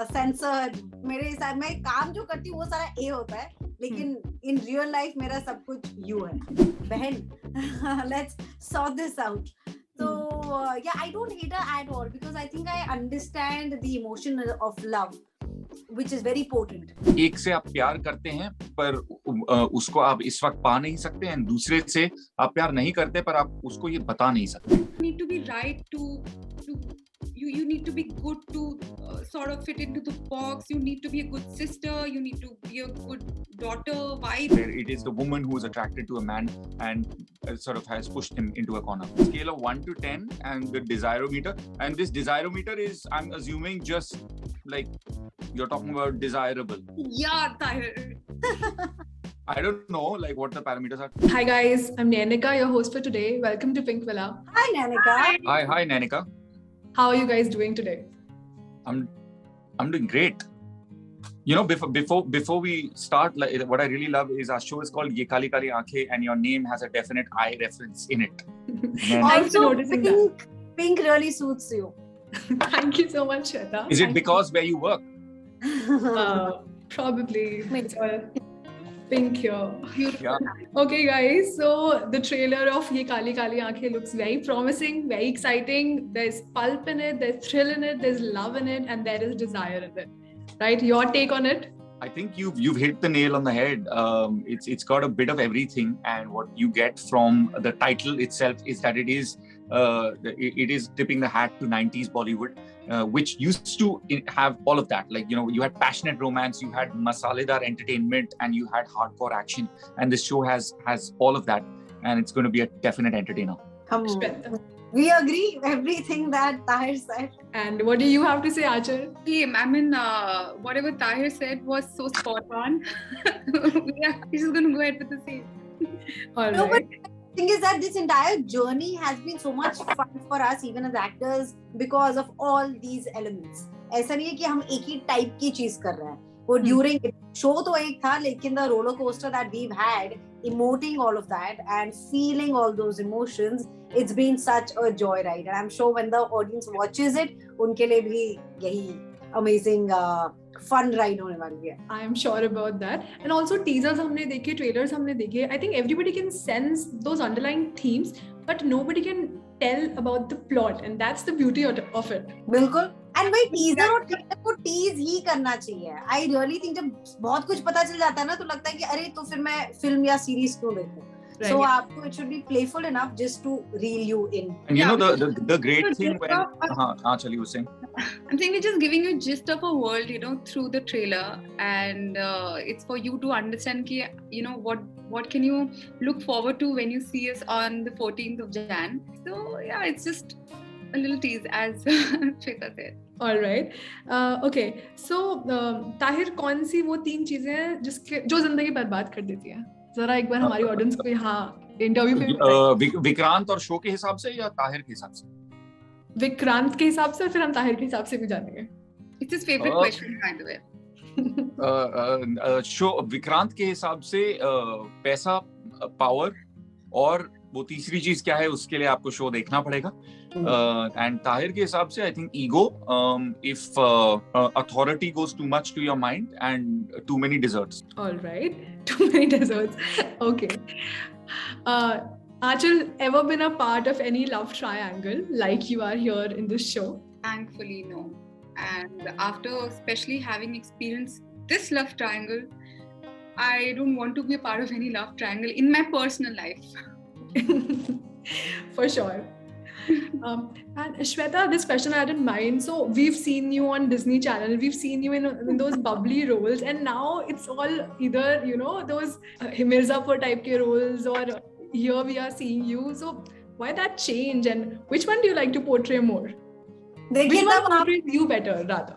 Sensor, मेरे हिसाब मैं काम जो करती हूँ वो सारा ए होता है, लेकिन इन रियल लाइफ मेरा सब कुछ यू है बहन. Let's sort this out. So yeah, I don't hate her at all because I think I understand the emotion of love, which is very potent. एक से आप प्यार करते हैं पर उसको आप इस वक्त पा नहीं सकते हैं, दूसरे से आप प्यार नहीं करते पर आप उसको ये बता नहीं सकते. You need to be right to you need to be good to sort of fit into the box. You need to be a good sister. You need to be a good daughter, wife. Where it is the woman who is attracted to a man and sort of has pushed him into a corner. Scale of 1 to 10 and the desirometer. And this desirometer is, I'm assuming, just like you're talking about desirable. Yeah, Tahir. I don't know like what the parameters are. Hi guys, I'm Nanika, your host for today. Welcome to Pink Villa. Hi Nanika. Hi Nanika. How are you guys doing today? I'm doing great. You know, before we start, like what I really love is our show is called Ye Kali Kali Aankhein, and your name has a definite eye reference in it. Thanks for noticing that. Pink really suits you. Thank you so much, Shweta. Is it because where you work? Probably. It's all pink here. Yeah. Okay guys, so the trailer of Ye Kali Kali Aankhein looks very promising, very exciting. There's pulp in it, there's thrill in it, there's love in it, and there is desire in it. Right? Your take on it? I think you've hit the nail on the head. It's got a bit of everything, and what you get from the title itself is that it is tipping the hat to 90s Bollywood, which used to have all of that. Like, you know, you had passionate romance, you had masaledar entertainment, and you had hardcore action. And this show has all of that, and it's going to be a definite entertainer. We agree everything that Tahir said. And what do you have to say, Achal? I mean, whatever Tahir said was so spot on. Yeah, he's just going to go ahead with the same. All No, right. but the thing is that this entire journey has been so much fun for us, even as actors, because of all these elements. ऐसा नहीं है कि हम एक ही type की चीज कर रहे हैं. वो during show तो एक था, लेकिन the roller coaster that we've had, emoting all of that and feeling all those emotions, it's been such a joyride. And I'm sure when the audience watches it, उनके लिए भी यही amazing fun ride होने वाली है. I am sure about that. And also teasers हमने देखे, trailers हमने देखे. I think everybody can sense those underlying themes, but nobody can tell about the plot, and that's the beauty of it. बिल्कुल. And भाई teaser और trailer को tease ही करना चाहिए. I really think जब बहुत कुछ पता चल जाता है ना, तो लगता है कि अरे तो फिर मैं film या series क्यों देखूं? So आपको it should be playful enough just to reel you in. And you know the great thing when Chali was saying. I'm saying we're just giving you gist of a world, you know, through the trailer, and it's for you to understand ki, you know, what can you look forward to when you see us on the 14th of Jan. So yeah, it's just a little tease, as Shweta said. All right. Okay. So Tahir, कौन सी वो 3 चीजें हैं जो जिंदगी बर्बाद कर देती हैं? जरा एक बार हमारी ऑडियंस को यहाँ इंटरव्यू में विक्रांत और शो के हिसाब से या ताहिर के हिसाब से? विक्रांत के हिसाब से, फिर हम ताहिर के हिसाब से भी जानेंगे. It's his favorite question, by the way. Show Vikrant के हिसाब से पैसा, पावर, और वो तीसरी चीज क्या है उसके लिए आपको शो देखना पड़ेगा. एंड ताहिर के हिसाब से I think ego, if authority goes too much to your mind, and too many desserts. Alright, too many desserts. Okay. Achal, ever been a part of any love triangle like you are here in this show? Thankfully, no. And after especially having experienced this love triangle, I don't want to be a part of any love triangle in my personal life. For sure. And Shweta, this question I had in mind. So we've seen you on Disney Channel, we've seen you in those bubbly roles, and now it's all either, you know, those Mirzapur type ke roles, or here we are seeing you. So why that change, and which one do you like to portray more? देखिए तब portrays you better rather.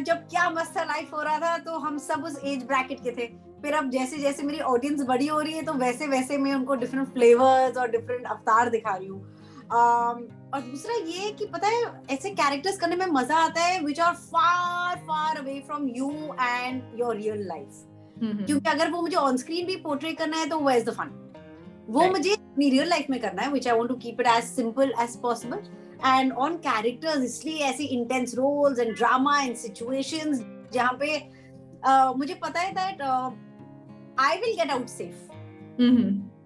जब क्या मस्त life हो रहा था तो हम सब उस एज ब्रैकेट के थे. फिर अब जैसे जैसे मेरी ऑडियंस बड़ी हो रही है तो वैसे वैसे मैं उनको डिफरेंट फ्लेवर्स और डिफरेंट अवतार दिखा रही हूँ. और दूसरा ये कि पता है ऐसे कैरेक्टर्स करने में मजा आता है which are far far away from you and your real life. क्योंकि अगर वो मुझे ऑन स्क्रीन भी पोर्ट्रे करना है तो where is the fun? वो मुझे अपनी रियल लाइफ में करना है, which I want to keep it as simple as possible. and on characters, इसलिए ऐसे intense roles and drama and situations जहाँ पे मुझे पता है that I will get out safe.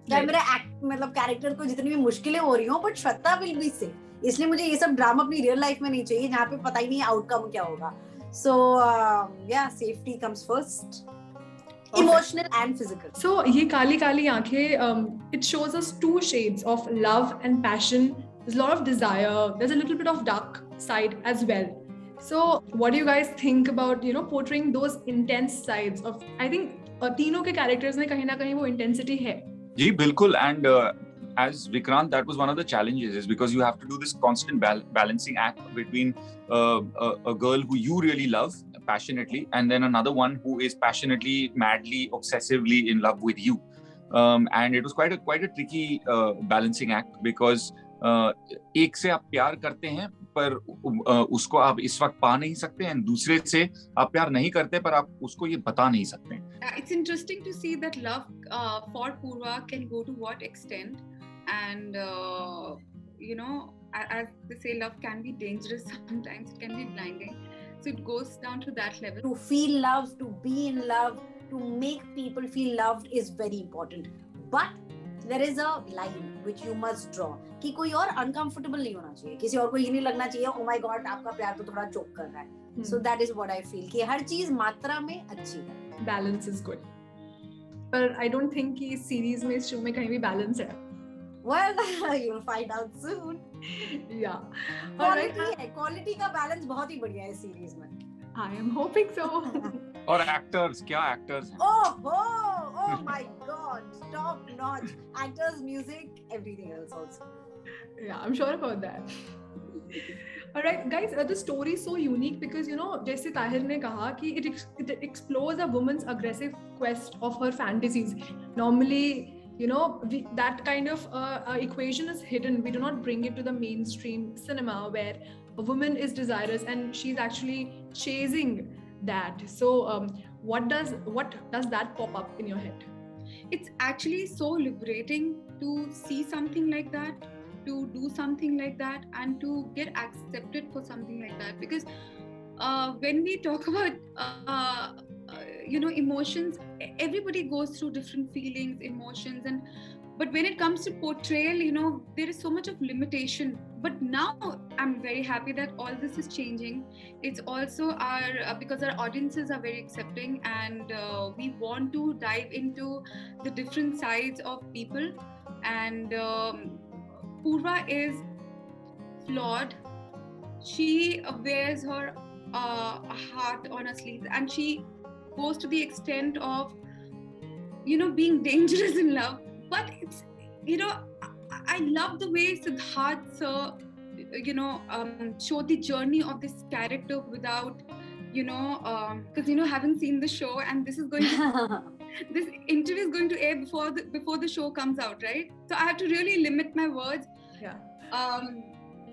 चाहे मेरा मतलब कैरेक्टर को जितनी भी मुश्किलें हो रही हो, but Shweta will be safe. इसलिए मुझे ये सब ड्रामा अपनी रियल लाइफ में नहीं चाहिए जहाँ पे पता ही नहीं आउटकम क्या होगा. So yeah safety comes first, emotional and physical. So ये काली काली आंखें, it shows us two shades of love and passion. There's a lot of desire. There's a little bit of dark side as well. So what do you guys think about, you know, portraying those intense sides of, I think तीनों के characters में कहीं ना कहीं वो intensity है. जी बिल्कुल. And as Vikrant, that was one of the challenges, is because you have to do this constant balancing act between a girl who you really love passionately and then another one who is passionately, madly, obsessively in love with you. And it was quite a tricky balancing act, because एक से आप प्यार करते हैं पर उसको आप इस वक्त पा नहीं सकते, and दूसरे से आप प्यार नहीं करते पर आप उसको ये बता नहीं सकते. It's interesting to see that love for Purva can go to what extent, and you know, as they say, love can be dangerous sometimes. It can be blinding. So it goes down to that level. To feel love, to be in love, to make people feel loved is very important. But there is a line which you must draw कि कोई और uncomfortable नहीं होना चाहिए, किसी और को ये नहीं लगना चाहिए oh my god आपका प्यार तो थोड़ा चोक कर रहा है. So that is what I feel, कि हर चीज मात्रा में अच्छी है. Balance is good. पर I don't think कि इस series में, इस show में कहीं भी balance है. Well, you'll find out soon. Yeah. Quality है, quality का balance बहुत ही बढ़िया है इस series में. I am hoping so. और actors, क्या actors हैं? Oh my god, top notch actors, music, everything else also. Yeah, I'm sure about that. All right, guys, the story is so unique because, you know, जैसे ताहिर ने कहा कि it explores a woman's aggressive quest of her fantasies. Normally, you know, that kind of equation is hidden. We do not bring it to the mainstream cinema where a woman is desirous and she's actually chasing that. So what does that pop up in your head? It's actually so liberating to see something like that, to do something like that, and to get accepted for something like that. Because when we talk about you know, emotions, everybody goes through different feelings, emotions, but when it comes to portrayal, you know, there is so much of limitation. But now I'm very happy that all this is changing. It's also because our audiences are very accepting, and we want to dive into the different sides of people. And Purva is flawed. She wears her heart on her sleeves, and she goes to the extent of, you know, being dangerous in love. But it's, you know, I love the way Siddharth you know, showed the journey of this character without, you know, because, you know, having seen the show, and this is going to this interview is going to air before the show comes out, right? So I have to really limit my words. Yeah.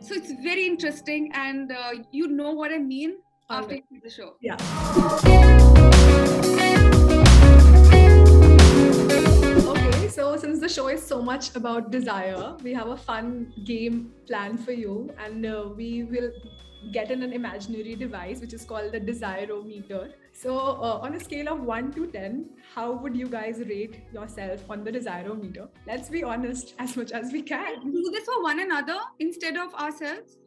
So it's very interesting, and you know what I mean after you see the show. Yeah. Okay, so since the show is so much about desire, we have a fun game planned for you, and we will get in an imaginary device which is called the Desirometer. So on a scale of 1 to 10, how would you guys rate yourself on the Desirometer? Let's be honest as much as we can. Do this for one another instead of ourselves?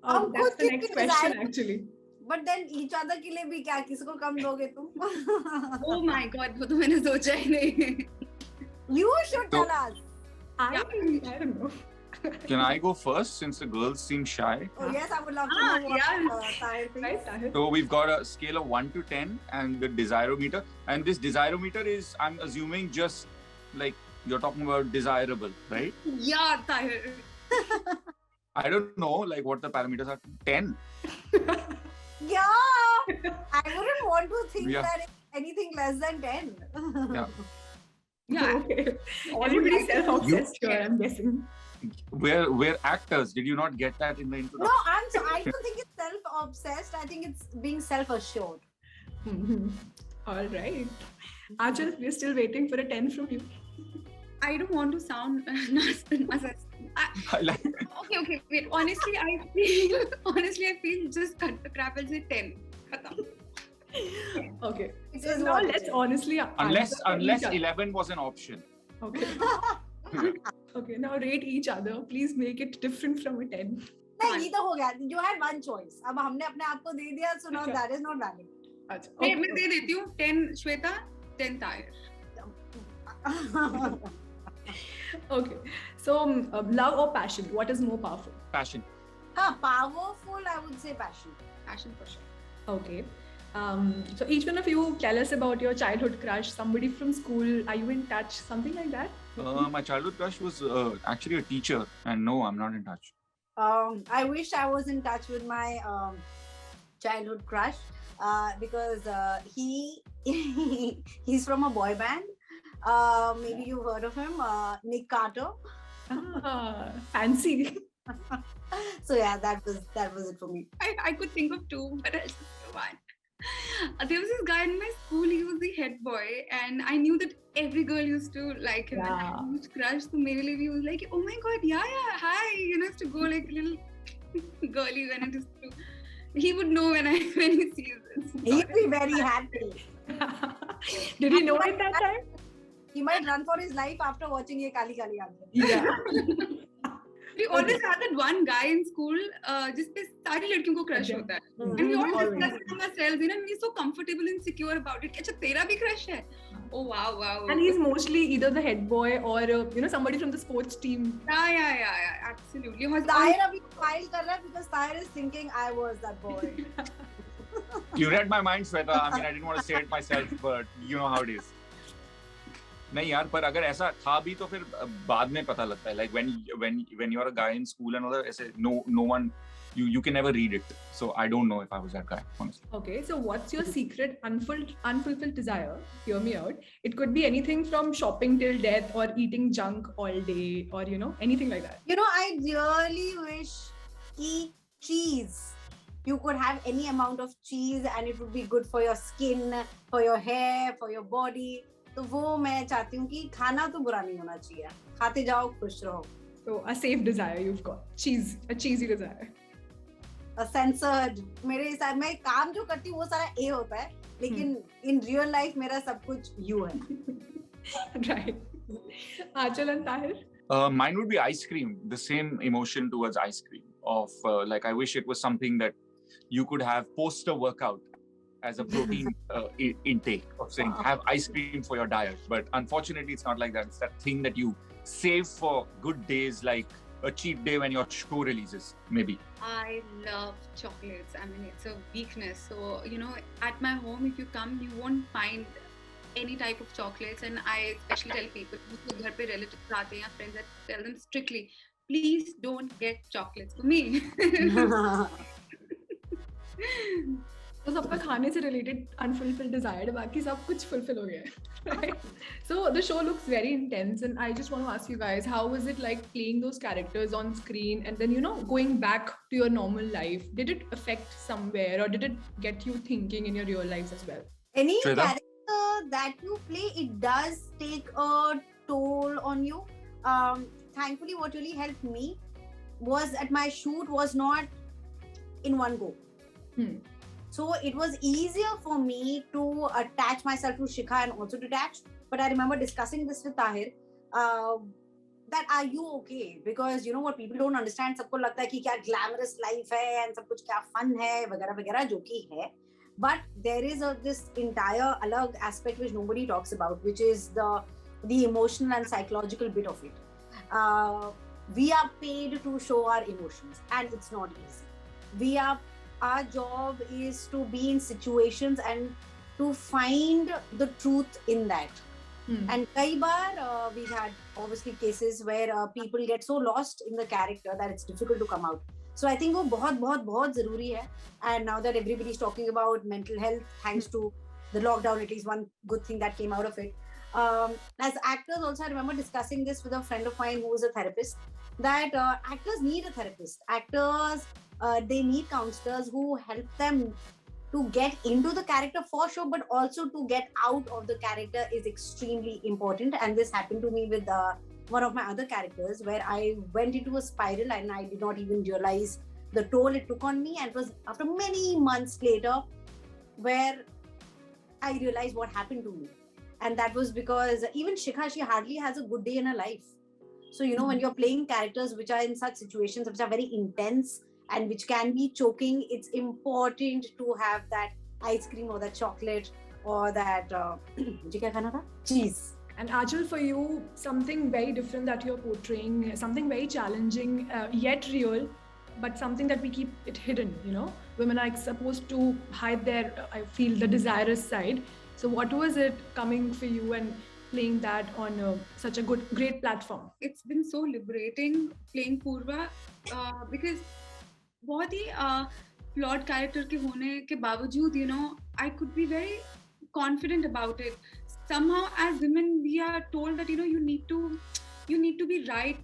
That's the next question actually. But then each other के लिए भी क्या, किसको कम दोगे तुम? Oh my god, वो तो मैंने सोचा ही नहीं. You should tell us. I don't know. Can I go first since the girls seem shy? Oh yes, I would love to know what Tahir thinks. Right, Tahir? So we've got a scale of 1 to 10 and the Desirometer. And this Desirometer is, I'm assuming, just like you're talking about desirable, right? Yeah, Tahir. I don't know like what the parameters are. 10. Yeah, I wouldn't want to think Yeah. that it's anything less than 10. Yeah. Yeah. Okay. Everybody's self-obsessed here, I'm guessing. We're actors. Did you not get that in the No, introduction? I don't think it's self-obsessed. I think it's being self-assured. All right. Ajal, we're still waiting for a 10 from you. I don't want to sound narcissistic. Okay, wait. Honestly, I feel just cut the crap and say 10. Khatam. Okay. It So is now what it let's is. honestly unless answer each other. 11 was an option. Okay. Okay. Now rate each other. Please make it different from a 10. नहीं ये तो हो गया. You had one choice. अब हमने अपने आप को दे दिया, so now अच्छा. that is not valid. अच्छा. मैं दे देती हूँ 10 Shweta, 10 Tahir. Okay. So love or passion? What is more powerful? Passion. Powerful, I would say passion. Passion for sure. Okay. So each one of you tell us about your childhood crush, somebody from school. Are you in touch? Something like that? My childhood crush was actually a teacher, and no, I'm not in touch. I wish I was in touch with my childhood crush because he's from a boy band. Maybe you've heard of him, Nick Carter. Fancy. So yeah, that was it for me. I could think of two, but I'll just go one. There was this guy in my school, he was the head boy, and I knew that every girl used to like him. And I had a huge crush, so mere liye he was like, oh my god, yeah, hi. You know, used to go like a little girly when it is true. He would know when he sees this. He'd be very happy. Did he know it that time? He might run for his life after watching Ye Kali Kali Aandein. Yeah. We always had that one guy in school, जिसपे सारी लड़कियों को crush होता है. And we all discuss it among ourselves, you know, and we're so comfortable and secure about it. अच्छा तेरा भी crush है? Oh wow. And he's mostly either the head boy or somebody from the sports team. Yeah, absolutely. Tahir abhi smile kar raha hai because Tahir is thinking I was that boy. You read my mind, Shweta. I mean, I didn't want to say it myself, but you know how it is. नहीं यार, पर अगर ऐसा था भी तो फिर बाद में पता लगता है. Like when you're a guy in school and all that, ऐसे no one, you can never read it. So I don't know if I was that guy, honestly. Okay, so what's your secret unfulfilled desire? Hear me out. It could be anything from shopping till death or eating junk all day or anything like that. You know, I really wish eat cheese. You could have any amount of cheese and it would be good for your skin, for your hair, for your body. तो वो मैं चाहती हूँ कि खाना तो बुरा नहीं होना चाहिए. खाते जाओ, खुश रहो. So a safe desire you've got. Cheese, a cheesy desire. A censored. मेरे हिसाब में काम जो करती हूँ वो सारा A होता है, लेकिन in real life मेरा सब कुछ U है. Right. Achal and Tahir? Mine would be ice cream. The same emotion towards ice cream of like I wish it was something that you could have post a workout as a protein intake of saying have ice cream for your diet. But unfortunately, it's not like that. It's that thing that you save for good days, like a cheat day when your show releases, maybe. I love chocolates. I mean, it's a weakness. So, at my home, if you come, you won't find any type of chocolates. And I especially tell people, who घर पे relatives आते हैं, friends, I tell them strictly, please don't get chocolates for me. तो सबका खाने से related unfulfilled desire, बाकी सब कुछ fulfill हो गया है. Right? So the show looks very intense, and I just want to ask you guys, how was it like playing those characters on screen and then going back to your normal life? Did it affect somewhere, or did it get you thinking in your real lives as well? Any Shweta? character that you play, it does take a toll on you. Thankfully, what really helped me was at my shoot was not in one go. So it was easier for me to attach myself to Shikha and also detach. But I remember discussing this with Tahir, that are you okay? Because you know what, people don't understand. सबको लगता है कि क्या glamorous life है and सब कुछ क्या fun है वगैरह वगैरह, जो कि है. But there is this entire alag aspect which nobody talks about, which is the emotional and psychological bit of it. We are paid to show our emotions, and it's not easy. Our job is to be in situations and to find the truth in that. And kai baar we've had obviously cases where people get so lost in the character that it's difficult to come out. So I think वो बहुत ज़रूरी है. And now that everybody's talking about mental health, thanks to the lockdown, at least one good thing that came out of it. As actors also, I remember discussing this with a friend of mine who was a therapist, that actors need a therapist. Actors, they need counselors who help them to get into the character for sure, but also to get out of the character is extremely important. And this happened to me with one of my other characters, where I went into a spiral and I did not even realize the toll it took on me. And it was after many months later where I realized what happened to me. And that was because even Shikha, she hardly has a good day in her life. So, you know, when you're playing characters which are in such situations which are very intense and which can be choking, it's important to have that ice cream or that chocolate or that cheese. And Achal, for you, something very different that you're portraying, something very challenging, yet real, but something that we keep it hidden, you know? Women are supposed to hide their, I feel, the desirous side. So what was it coming for you and playing that on such a great platform? It's been so liberating playing Purva because बहुत ही flawed character के होने के बावजूद, you know, I could be very confident about it. Somehow, as women, we are told that, you know, you need to be right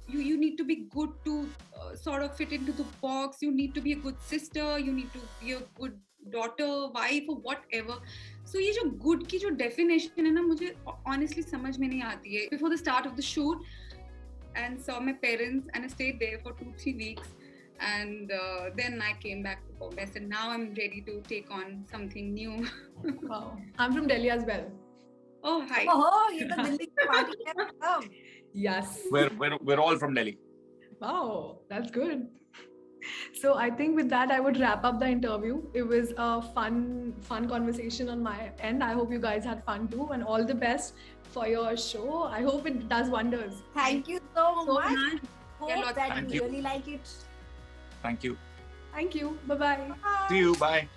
you need to be good to sort of fit into the box. You need to be a good sister. You need to be a good daughter, wife, or whatever. So ये जो good की जो definition है ना, मुझे honestly समझ में नहीं आती है. Before the start of the shoot, and saw my parents, and I stayed there for 2-3 weeks, and then I came back to Bombay. And now I'm ready to take on something new. Wow, I'm from Delhi as well. Oh, hi. Oh, ये तो दिल्ली की party है. Yes. We're all from Delhi. Wow, that's good. So I think with that, I would wrap up the interview. It was a fun conversation on my end. I hope you guys had fun too, and all the best for your show. I hope it does wonders. Thank you so much. Nice. Hope that Thank you you. really like it. Thank you. Thank you. Bye-bye. Bye. See you. Bye.